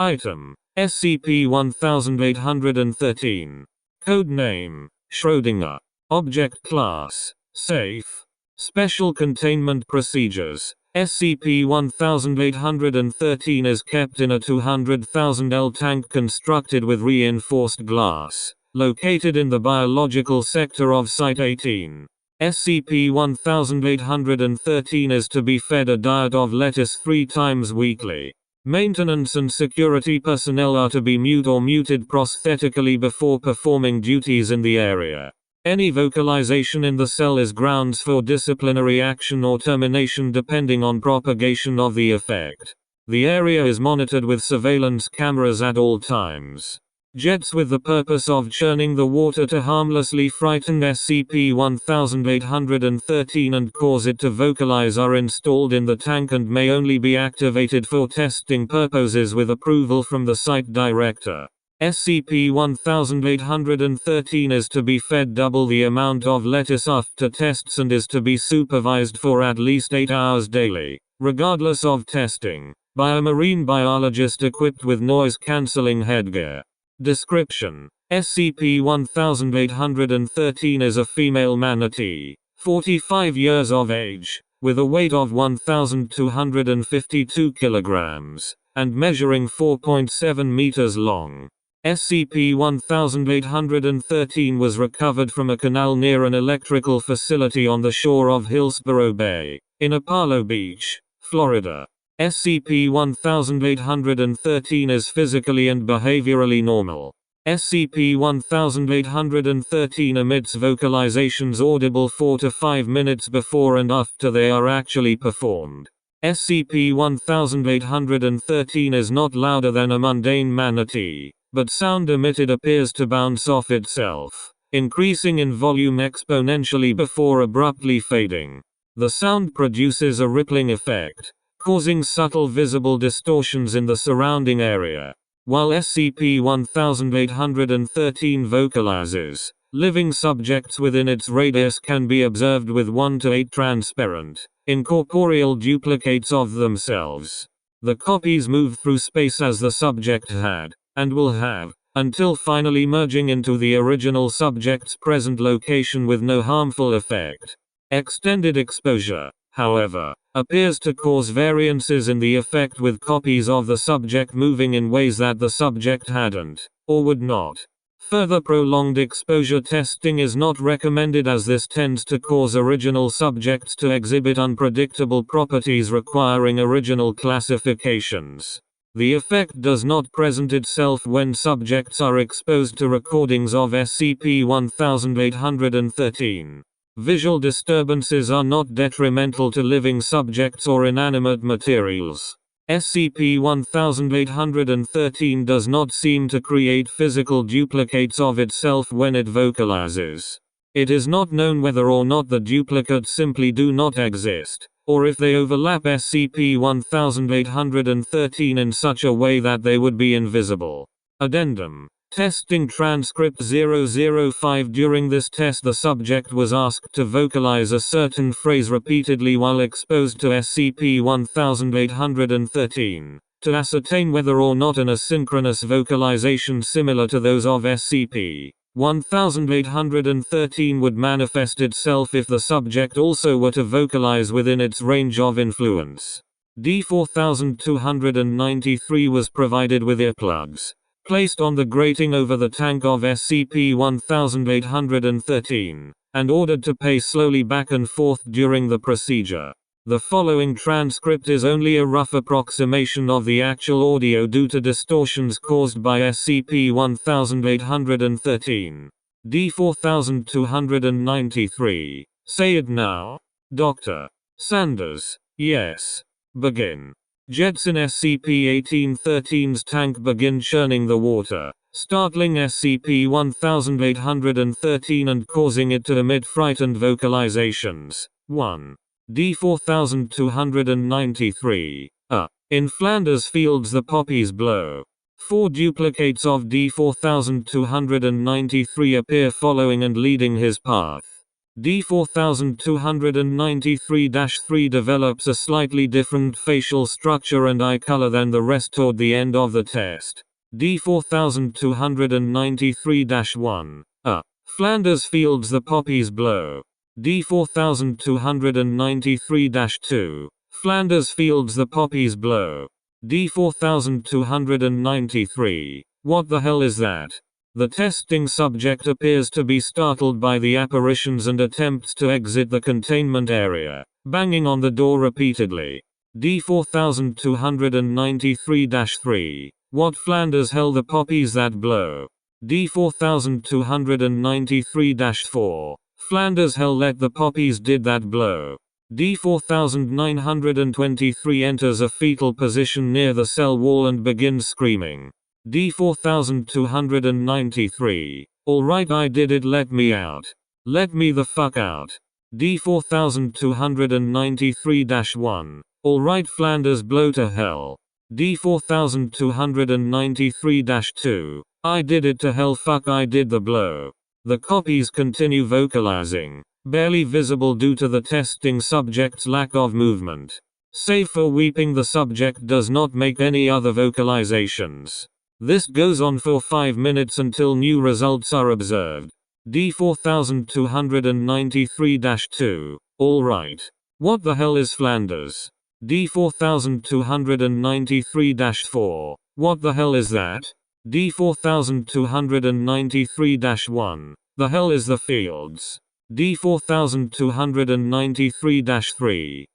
Item: SCP-1813. Code name: Schrödinger. Object Class: Safe. Special Containment Procedures: SCP-1813 is kept in a 200,000 L tank constructed with reinforced glass, located in the biological sector of Site-18. SCP-1813 is to be fed a diet of lettuce 3 times weekly. Maintenance and security personnel are to be mute or muted prosthetically before performing duties in the area. Any vocalization in the cell is grounds for disciplinary action or termination depending on propagation of the effect. The area is monitored with surveillance cameras at all times. Jets with the purpose of churning the water to harmlessly frighten SCP-1813 and cause it to vocalize are installed in the tank and may only be activated for testing purposes with approval from the site director. SCP-1813 is to be fed double the amount of lettuce after tests and is to be supervised for at least 8 hours daily, regardless of testing, by a marine biologist equipped with noise-canceling headgear. Description: SCP-1813 is a female manatee, 45 years of age, with a weight of 1,252 kilograms, and measuring 4.7 meters long. SCP-1813 was recovered from a canal near an electrical facility on the shore of Hillsborough Bay, in Apollo Beach, Florida. SCP-1813 is physically and behaviorally normal. SCP-1813 emits vocalizations audible 4 to 5 minutes before and after they are actually performed. SCP-1813 is not louder than a mundane manatee, but sound emitted appears to bounce off itself, increasing in volume exponentially before abruptly fading. The sound produces a rippling effect, causing subtle visible distortions in the surrounding area. While SCP-1813 vocalizes, living subjects within its radius can be observed with 1 to 8 transparent, incorporeal duplicates of themselves. The copies move through space as the subject had, and will have, until finally merging into the original subject's present location with no harmful effect. Extended exposure, however, appears to cause variances in the effect with copies of the subject moving in ways that the subject hadn't, or would not. Further prolonged exposure testing is not recommended as this tends to cause original subjects to exhibit unpredictable properties requiring original classifications. The effect does not present itself when subjects are exposed to recordings of SCP-1813. Visual disturbances are not detrimental to living subjects or inanimate materials. SCP-1813 does not seem to create physical duplicates of itself when it vocalizes. It is not known whether or not the duplicates simply do not exist, or if they overlap SCP-1813 in such a way that they would be invisible. Addendum: Testing transcript 005. During this test the subject was asked to vocalize a certain phrase repeatedly while exposed to SCP-1813, to ascertain whether or not an asynchronous vocalization similar to those of SCP-1813 would manifest itself if the subject also were to vocalize within its range of influence. D-4293 was provided with earplugs, placed on the grating over the tank of SCP-1813, and ordered to pace slowly back and forth during the procedure. The following transcript is only a rough approximation of the actual audio due to distortions caused by SCP-1813. D-4293. Say it now, Dr. Sanders. Yes. Begin. Jets in SCP-1813's tank begin churning the water, startling SCP-1813 and causing it to emit frightened vocalizations. 1. D-4293. In Flanders fields the poppies blow. 4 duplicates of D-4293 appear following and leading his path. D4293-3 develops a slightly different facial structure and eye color than the rest toward the end of the test. D4293-1. Flanders fields the poppies blow. D4293-2. Flanders fields the poppies blow. D4293. What the hell is that? The testing subject appears to be startled by the apparitions and attempts to exit the containment area, banging on the door repeatedly. D4293-3. What Flanders hell the poppies that blow? D4293-4. Flanders hell let the poppies did that blow. D4923 enters a fetal position near the cell wall and begins screaming. D4293. Alright, I did it, let me out. Let me the fuck out. D4293-1. Alright, Flanders blow to hell. D4293-2. I did it to hell, fuck, I did the blow. The copies continue vocalizing, barely visible due to the testing subject's lack of movement. Save for weeping, the subject does not make any other vocalizations. This goes on for 5 minutes until new results are observed. D4293-2. Alright. What the hell is Flanders? D4293-4. What the hell is that? D4293-1. The hell is the fields? D4293-3.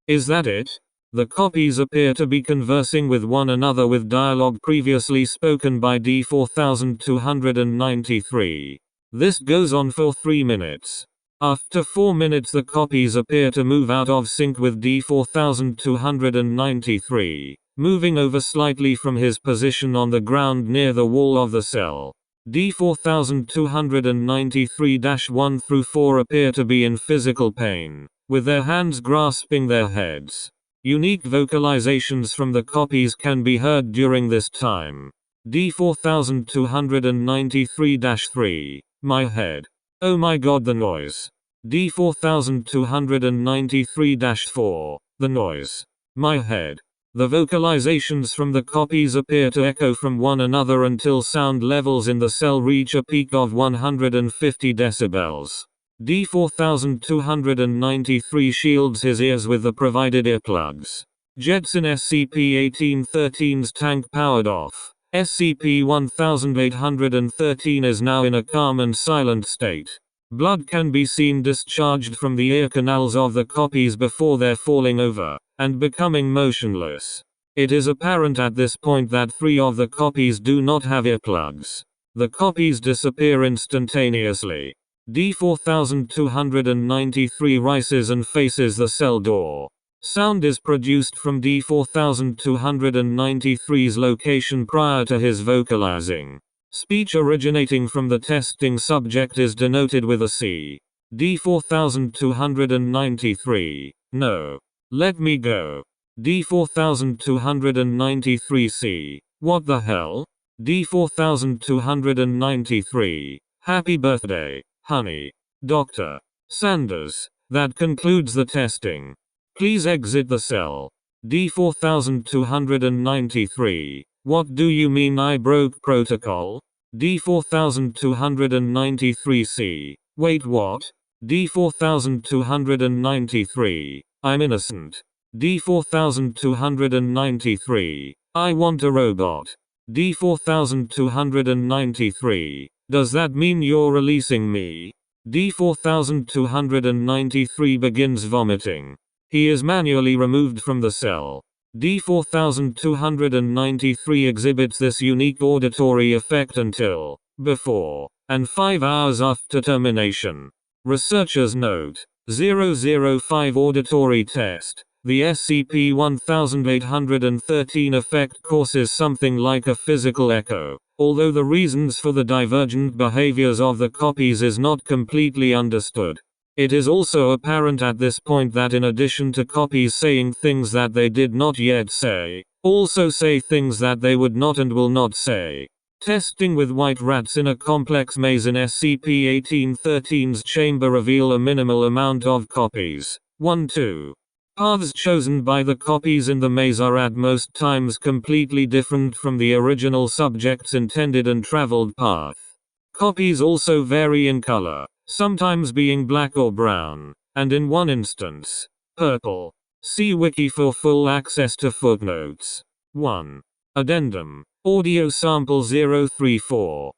Is that it? The copies appear to be conversing with one another with dialogue previously spoken by D4293. This goes on for 3 minutes. After 4 minutes, the copies appear to move out of sync with D4293, moving over slightly from his position on the ground near the wall of the cell. D4293-1 through 4 appear to be in physical pain, with their hands grasping their heads. Unique vocalizations from the copies can be heard during this time. D4293-3. My head. Oh my god, the noise. D4293-4. The noise. My head. The vocalizations from the copies appear to echo from one another until sound levels in the cell reach a peak of 150 decibels. D4293 shields his ears with the provided earplugs. Jetson SCP-1813's tank powered off. SCP-1813 is now in a calm and silent state. Blood can be seen discharged from the ear canals of the copies before they're falling over and becoming motionless. It is apparent at this point that 3 of the copies do not have earplugs. The copies disappear instantaneously. D4293 rises and faces the cell door. Sound is produced from D4293's location prior to his vocalizing. Speech originating from the testing subject is denoted with a C. D4293. No. Let me go. D4293C. What the hell? D4293. Happy birthday, honey. Dr. Sanders. That concludes the testing. Please exit the cell. D4293. What do you mean I broke protocol? D4293C. Wait, what? D4293. I'm innocent. D4293. I want a robot. D4293. Does that mean you're releasing me? D4293 begins vomiting. He is manually removed from the cell. D4293 exhibits this unique auditory effect until, before, and 5 hours after termination. Researchers note, 005 auditory test. The SCP-1813 effect causes something like a physical echo, although the reasons for the divergent behaviors of the copies is not completely understood. It is also apparent at this point that in addition to copies saying things that they did not yet say, also say things that they would not and will not say. Testing with white rats in a complex maze in SCP-1813's chamber reveal a minimal amount of copies. 1-2. Paths chosen by the copies in the maze are at most times completely different from the original subject's intended and traveled path. Copies also vary in color, sometimes being black or brown, and in one instance, purple. See Wiki for full access to footnotes. 1. Addendum. Audio sample 034.